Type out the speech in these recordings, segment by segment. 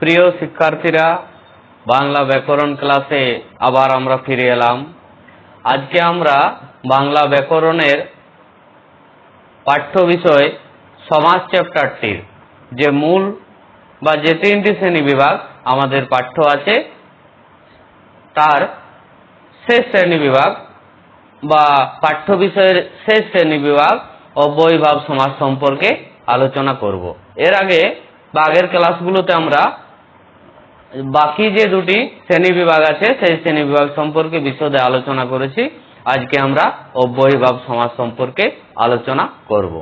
প্রিয় শিক্ষার্থীরা, বাংলা ব্যাকরণ ক্লাসে আবার আমরা ফিরে এলাম। আজকে আমরা বাংলা ব্যাকরণের পাঠ্য বিষয় সমাজ চ্যাপ্টারটির যে মূল বা যে তিনটি শ্রেণী বিভাগ আমাদের পাঠ্য আছে, তার শেষ শ্রেণী বিভাগ বা পাঠ্য বিষয়ের শেষ শ্রেণী বিভাগ অব্যয়ীভাব সমাস সম্পর্কে আলোচনা করব। এর আগে বা আগের ক্লাসগুলোতে আমরা বাকি যে দুটি শ্রেণী বিভাগ আছে সেই শ্রেণী বিভাগ সম্পর্কে বিশদে আলোচনা করেছি। আজকে আমরা অব্যয়ীভাব সমাস সম্পর্কে আলোচনা করব।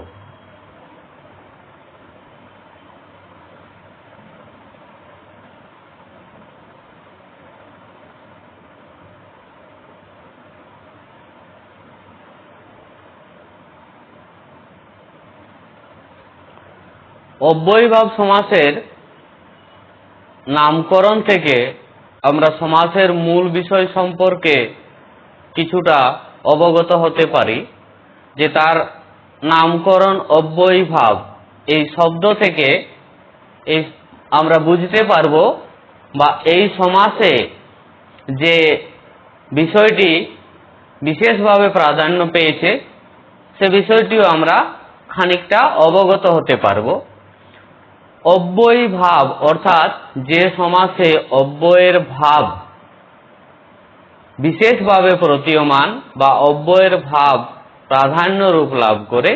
অব্যয়ীভাব সমাসের নামকরণ থেকে আমরা সমাসের মূল বিষয় সম্পর্কে কিছুটা অবগত হতে পারি যে তার নামকরণ অব্যয়ীভাব এই শব্দ থেকে আমরা বুঝতে পারব বা এই সমাসে যে বিষয়টি বিশেষভাবে প্রাধান্য পেয়েছে সে বিষয়টিও আমরা খানিকটা অবগত হতে পারব। অব্যয়ীভাব অর্থাৎ যে সমাসে অব্যয়ের ভাব বিশেষভাবে প্রতীয়মান বা অব্যয়ের ভাব প্রাধান্য রূপ লাভ করে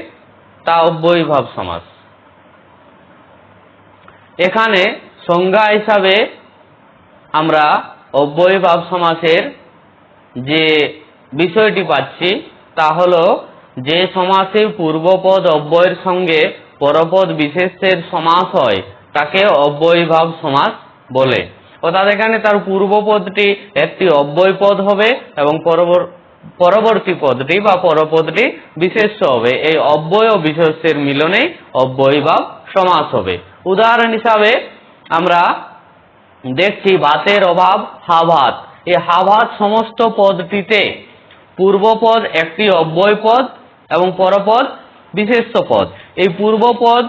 তা অব্যয়ীভাব সমাস। এখানে সংজ্ঞা হিসাবে আমরা অব্যয়ীভাব সমাসের যে বিষয়টি পাচ্ছি তা হলো যে সমাসে পূর্বপদ অব্যয়ের সঙ্গে পরপদ বিশেষ্যের সমাস হয় তাকে অব্যয়ীভাব সমাস বলে। অর্থাৎ এখানে তার পূর্বপদটি একটি অব্যয় পদ হবে এবং পরবর্তী পদটি বা পরপদটি বিশেষ্য হবে। এই অব্যয় ও বিশেষ্যের মিলনেই অব্যয়ীভাব সমাস হবে। উদাহরণ হিসাবে আমরা দেখছি ভাতের অভাব হাভাত। এই হাভাত সমস্ত পদটিতে পূর্বপদ একটি অব্যয় পদ এবং পরপদ বিশেষ্য পদ। এই পূর্বপদ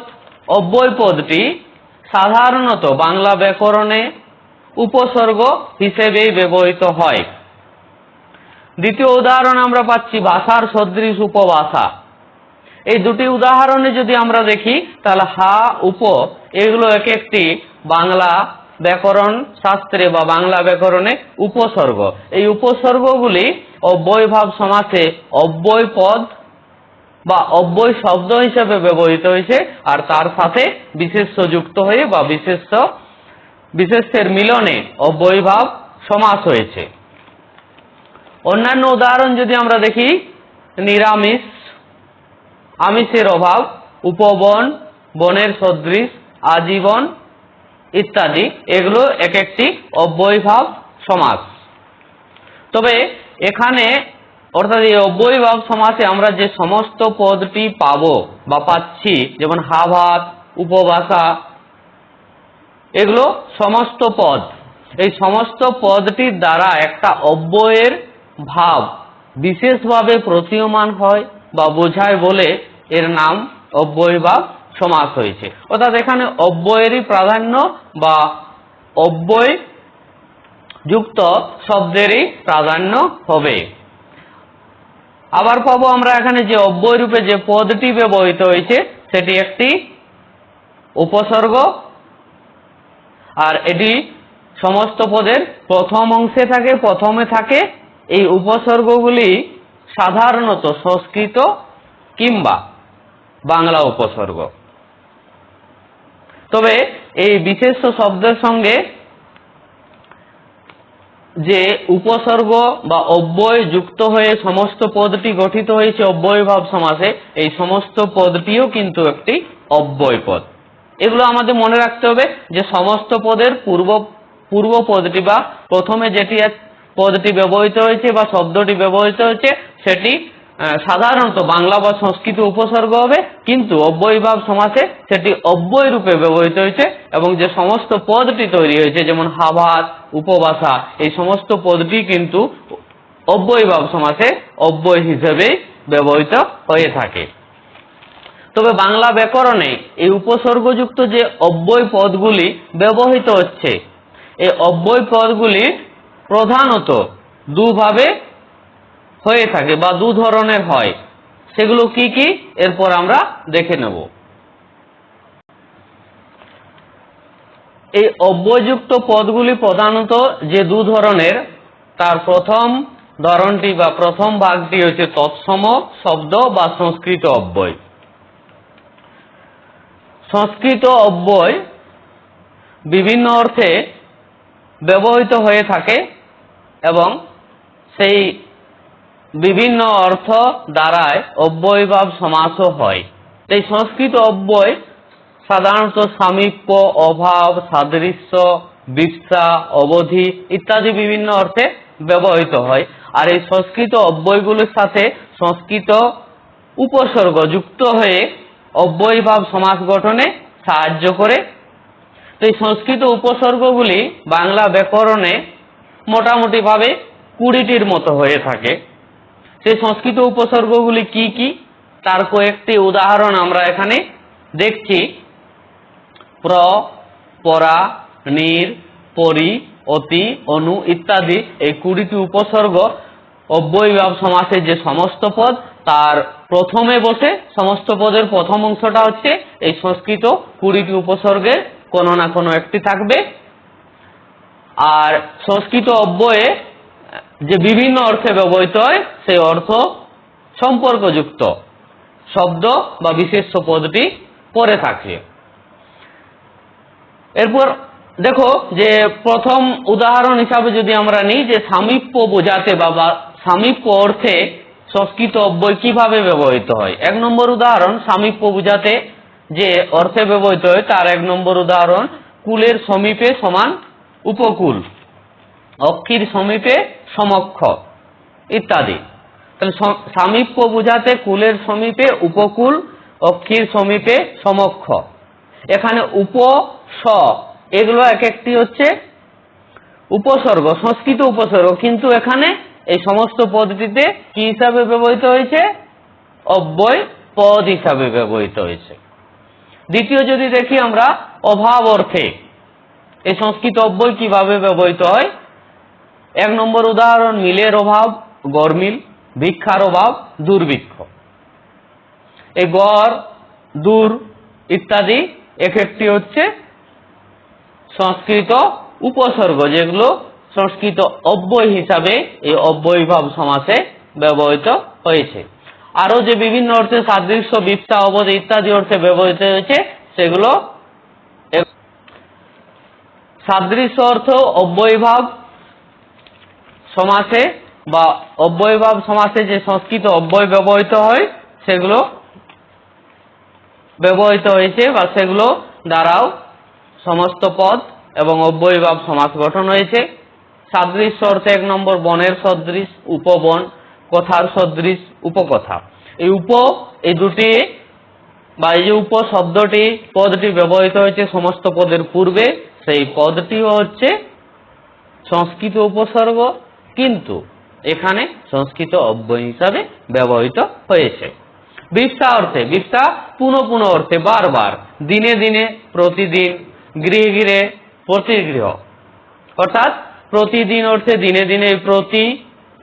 অব্যয় পদটি সাধারণত বাংলা ব্যাকরণে উপসর্গ হিসেবেই ব্যবহৃত হয়। দ্বিতীয় উদাহরণ আমরা পাচ্ছি ভাষার সদৃশ উপভাষা। এই দুটি উদাহরণে যদি আমরা দেখি তাহলে হা উপ এগুলো এক একটি বাংলা ব্যাকরণ শাস্ত্রে বা বাংলা ব্যাকরণে উপসর্গ। এই উপসর্গগুলি অব্যয়ীভাব সমাসে অব্যয় পদ বা অব্যয় শব্দ হিসেবে ব্যবহৃত হয়েছে আর তার সাথে বিশেষ্য যুক্ত হয়ে বা বিশেষ্যের মিলনে অব্যয়ীভাব সমাস হয়েছে। অন্যান্য উদাহরণ যদি আমরা দেখি নিরামিষ, আমিষের অভাব, উপবন, বনের সদৃশ, আজীবন ইত্যাদি, এগুলো এক একটি অব্যয়ীভাব সমাস। তবে এখানে অর্থাৎ এই অব্যয়ীভাব সমাসে আমরা যে সমস্ত পদটি পাবো বা পাচ্ছি, যেমন হাভাত, উপভাষা, এগুলো সমস্ত পদ। এই সমস্ত পদটির দ্বারা একটা অব্যয়ের ভাব বিশেষভাবে প্রতীয়মান হয় বা বোঝায় বলে এর নাম অব্যয়ীভাব সমাস হয়েছে। অর্থাৎ এখানে অব্যয়েরই প্রাধান্য বা অব্যয় যুক্ত শব্দেরই প্রাধান্য হবে। আবার পাবো আমরা এখানে যে অব্যয় রূপে যে পদটি ব্যবহৃত হয়েছে সেটি একটি উপসর্গ, আর এটি সমস্ত পদের প্রথম অংশে থাকে, প্রথমে থাকে। এই উপসর্গগুলি সাধারণত সংস্কৃত কিংবা বাংলা উপসর্গ। তবে এই বিশেষ্য শব্দের সঙ্গে যে উপসর্গ বা অব্যয় যুক্ত হয়ে সমস্ত পদটি গঠিত হয়েছে অব্যয়ীভাব সমাসে, এই সমস্ত পদটিও কিন্তু একটি অব্যয় পদ। এগুলো আমাদের মনে রাখতে হবে যে সমস্ত পদের পূর্ব পদটি বা প্রথমে যেটি পদটি ব্যবহৃত হয়েছে বা শব্দটি ব্যবহৃত হয়েছে সেটি সাধারণত বাংলা বা সংস্কৃত উপসর্গ হবে, কিন্তু অব্যয়ীভাব সমাসে সেটি অব্যয় রূপে ব্যবহৃত হয়েছে এবং যে সমস্ত পদটি তৈরি হয়েছে যেমন হাভাত, উপভাষা, এই সমস্ত পদটি কিন্তু অব্যয়ীভাব সমাসে অব্যয় হিসেবে ব্যবহৃত হয়ে থাকে। তবে বাংলা ব্যাকরণে এই উপসর্গযুক্ত যে অব্যয় পদগুলি ব্যবহৃত হচ্ছে, এই অব্যয় পদগুলি প্রধানত দুভাবে হয়ে থাকে বা দু ধরনের হয়। সেগুলো কি কি এরপর আমরা দেখে নেব। এই অব্যয়যুক্ত পদগুলি প্রধানত যে দু ধরনের, তার প্রথম ধরনটি বা প্রথম ভাগটি হচ্ছে তৎসম শব্দ বা সংস্কৃত অব্যয়। সংস্কৃত অব্যয় বিভিন্ন অর্থে ব্যবহৃত হয়ে থাকে এবং সেই বিভিন্ন অর্থ দ্বারায় অব্যয়ভাব সমাসও হয়। এই সংস্কৃত অব্যয় সাধারণত সামীপ্য, অভাব, সাদৃশ্য, বিপসা, অবধি ইত্যাদি বিভিন্ন অর্থে ব্যবহৃত হয়। আর এই সংস্কৃত অব্যয়গুলির সাথে সংস্কৃত উপসর্গ যুক্ত হয়ে অব্যয়ভাব সমাস গঠনে সাহায্য করে। তো এই সংস্কৃত উপসর্গগুলি বাংলা ব্যাকরণে মোটামুটি ভাবে 20টির মতো হয়ে থাকে। সেই সংস্কৃত উপসর্গগুলি কি কি তার কয়েকটি উদাহরণ আমরা এখানে দেখছি। প্র, পরা, নির, পরি, অতি, অনু ইত্যাদি এই 20টি উপসর্গ অব্যয়ভাব সমাসের যে সমস্ত পদ তার প্রথমে বসে। সমস্ত পদের প্রথম অংশটা হচ্ছে এই সংস্কৃত 20টি উপসর্গের কোনো না কোনো একটি থাকবে। আর সংস্কৃত অব্যয়ে যে বিভিন্ন অর্থে ব্যবহৃত হয় সেই অর্থ সম্পর্কযুক্ত শব্দ বা বিশেষ্য পদটি পরে থাকে। এরপর দেখো যে প্রথম উদাহরণ হিসাবে যদি আমরা নিই যে সামীপ্য বোঝাতে বা সামীপ্য অর্থে সংস্কৃত অব্যয় কিভাবে ব্যবহৃত হয়। 1 নম্বর উদাহরণ সামীপ্য বোঝাতে যে অর্থে ব্যবহৃত হয় তার 1 নম্বর উদাহরণ কুলের সমীপে সমান উপকূল, অক্ষির সমীপে সমক্ষ ইত্যাদি। তাহলে সামীপ্য বোঝাতে কুলের সমীপে উপকূল, অক্ষির সমীপে সমক্ষ। এখানে উপ, স এগুলো এক একটি হচ্ছে উপসর্গ, সংস্কৃত উপসর্গ, কিন্তু এখানে এই সমস্ত পদটিতে কি হিসাবে ব্যবহৃত হয়েছে? অব্যয় পদ হিসাবে ব্যবহৃত হয়েছে। দ্বিতীয় যদি দেখি আমরা অভাব অর্থে এই সংস্কৃত অব্যয় কিভাবে ব্যবহৃত হয়। 1 নম্বর উদাহরণ মিলের অভাব, গরমিল, ভিক্ষার অভাব, দুর্ভিক্ষ। এই গড়, দূর ইত্যাদি এক একটি হচ্ছে সংস্কৃত উপসর্গ যেগুলো সংস্কৃত অব্যয় হিসাবে এই অব্যয়ভাব সমাসে ব্যবহৃত হয়েছে। আরো যে বিভিন্ন অর্থে সাদৃশ্য, বিপসা, অবধি ইত্যাদি অর্থে ব্যবহৃত হয়েছে সেগুলো সাদৃশ্য অর্থ অব্যয়ভাব সমাসে বা অব্যয়ভাব সমাসে যে সংস্কৃত অব্যয় ব্যবহৃত হয় সেগুলো ব্যবহৃত হয়েছে বা সেগুলো দ্বারাও সমস্ত পদ এবং অব্যয়ভাব সমাস গঠন হয়েছে। সাদৃশ্য অর্থে 1 নম্বর বনের সদৃশ, উপবন, কথার সদৃশ, উপকথা। এই উপ এই দুটি বা এই যে উপ শব্দটি পদটি ব্যবহৃত হয়েছে সমস্ত পদের পূর্বে, সেই পদটিও হচ্ছে সংস্কৃত উপসর্গ, কিন্তু এখানে সংস্কৃত অব্যয় হিসাবে ব্যবহৃত হয়েছে। বিপসা অর্থে, বিপসা পুনঃ পুনঃ অর্থে বারবার, দিনে দিনে, প্রতিদিন, গৃহে গৃহে, প্রতিগৃহ, অর্থাৎ প্রতিদিন অর্থে দিনে দিনে, প্রতি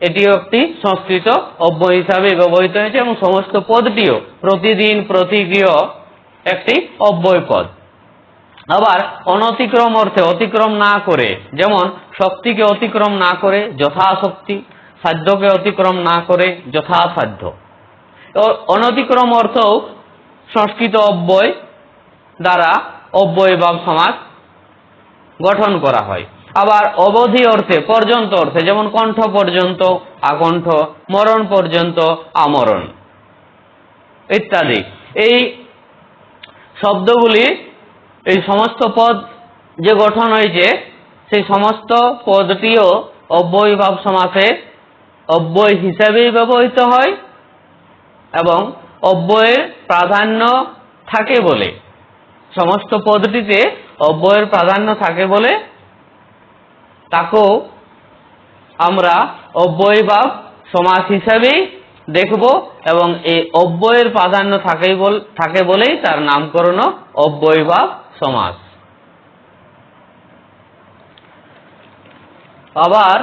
এটিও একটি সংস্কৃত অব্যয় হিসাবে ব্যবহৃত হয়েছে এবং সমস্ত পদটিও প্রতিদিন, প্রতিগৃহ একটি অব্যয় পদ। আবার অনতিক্রম অর্থে অতিক্রম না করে, যেমন শক্তিকে অতিক্রম না করে যথাশক্তি, সাধ্যকে অতিক্রম না করে যথাসাধ্য। অনতিক্রম অর্থও সংস্কৃত অব্যয় দ্বারা অব্যয়ভাব সমাস গঠন করা হয়। আবার অবধি অর্থে, পর্যন্ত অর্থে, যেমন কণ্ঠ পর্যন্ত, আকণ্ঠ, মরণ পর্যন্ত, আমরণ ইত্যাদি। এই শব্দগুলি, এই সমস্ত পদ যে গঠন হয়েছে সেই সমস্ত পদটিও অব্যয়ভাব সমাসে অব্যয় হিসাবেই ব্যবহৃত হয় এবং অব্যয়ের প্রাধান্য থাকে বলে, সমস্ত পদটিতে অব্যয়ের প্রাধান্য থাকে বলে তাকেও আমরা অব্যয়ভাব সমাস হিসাবেই দেখব এবং এই অব্যয়ের প্রাধান্য থাকে বলেই তার নামকরণ অব্যয়ভাব সমাস। আবার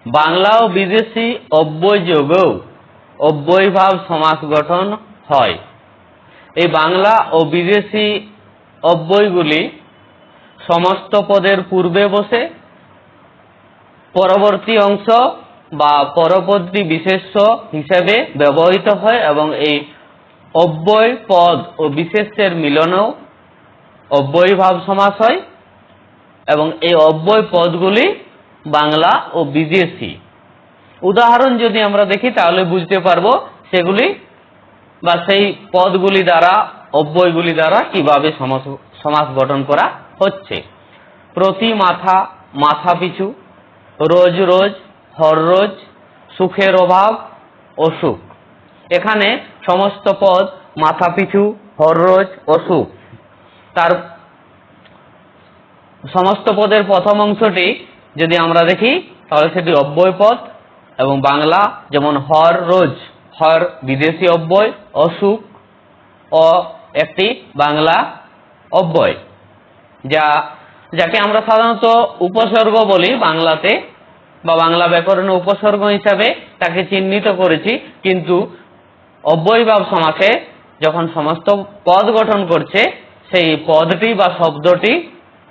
বাংলা ও বিদেশি অব্যয় যোগেও অব্যয়ভাব সমাস গঠন হয়। এই বাংলা ও বিদেশি অব্যয়গুলি সমস্ত পদের পূর্বে বসে পরবর্তী অংশ বা পরবর্তী বিশেষ্য হিসেবে ব্যবহৃত হয় এবং এই অব্যয় পদ ও বিশেষ্যের মিলনেও অব্যয়ভাব সমাস হয় এবং এই অব্যয় পদগুলি বাংলা ও বিদেশি। উদাহরণ যদি আমরা দেখি তাহলে বুঝতে পারবো সেগুলি বা সেই পদগুলি দ্বারা অব্যয়গুলি দ্বারা কিভাবে সমাস গঠন করা হচ্ছে। প্রতি মাথা, মাথা পিছু, রোজ রোজ, হর রোজ, সুখের অভাব, অসুখ। এখানে সমস্ত পদ মাথা পিছু, হর রোজ, অসুখ। তার সমস্ত পদের প্রথম অংশটি যদি আমরা দেখি তাহলে সেটি অব্যয় পদ এবং বাংলা যেমন হর রোজ, হর বিদেশি অব্যয়, অসুখ ও একটি বাংলা অব্যয় যাকে আমরা সাধারণত উপসর্গ বলি বাংলাতে বা বাংলা ব্যাকরণে উপসর্গ হিসাবে তাকে চিহ্নিত করেছি, কিন্তু অব্যয়ভাব সমাসে যখন সমস্ত পদ গঠন করছে সেই পদটি বা শব্দটি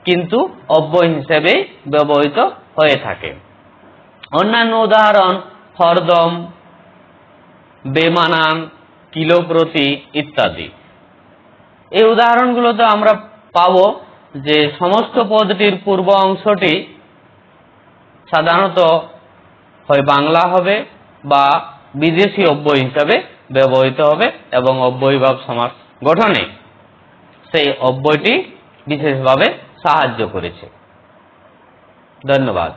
কিন্তু অব্যয় হিসেবে ব্যবহৃত হয়ে থাকে। অন্যান্য উদাহরণ হরদম, বেমানান, কিলো প্রতি ইত্যাদি। এই উদাহরণগুলোতে আমরা পাবো যে সমস্ত পদটির পূর্ব অংশটি সাধারণত হয় বাংলা হবে বা বিদেশি অব্যয় হিসাবে ব্যবহৃত হবে এবং অব্যয়ভাব সমাস গঠনে সেই অব্যয়টি বিশেষভাবে সাহায্য করেছে। ধন্যবাদ।